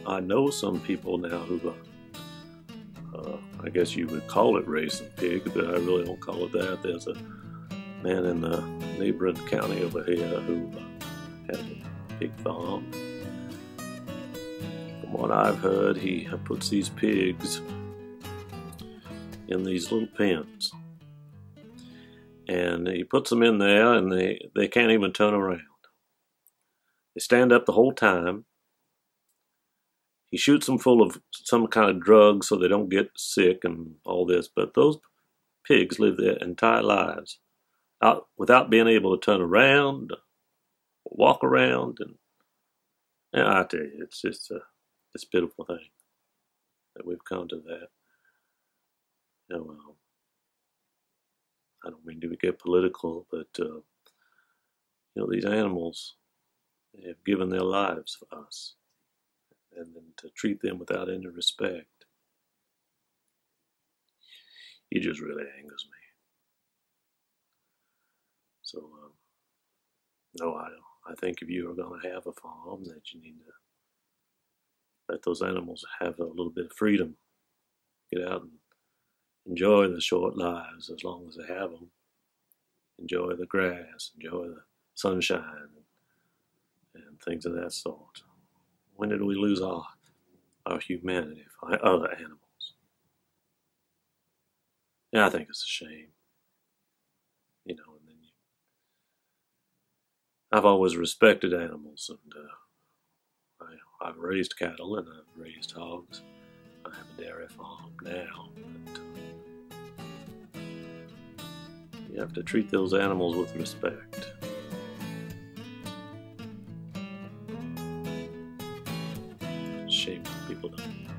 I know some people now who, I guess you would call it raising pigs, but I really don't call it that. There's a man in the neighboring county over here who has a pig farm. From what I've heard, he puts these pigs in these little pens. And he puts them in there, and they can't even turn around. They stand up the whole time. He shoots them full of some kind of drug so they don't get sick and all this. But those pigs live their entire lives out without being able to turn around, walk around, and I tell you, it's just a pitiful thing that we've come to that. I don't mean to get political, but these animals have given their lives for us, and then to treat them without any respect, it just really angers me. So, I think if you are going to have a farm, that you need to let those animals have a little bit of freedom, get out and enjoy the short lives as long as they have them. Enjoy the grass, enjoy the sunshine, and things of that sort. When did we lose our humanity for other animals? Yeah, I think it's a shame. And then I've always respected animals, and I've raised cattle and I've raised hogs. I have a dairy farm now. But you have to treat those animals with respect. It's a shame that people don't.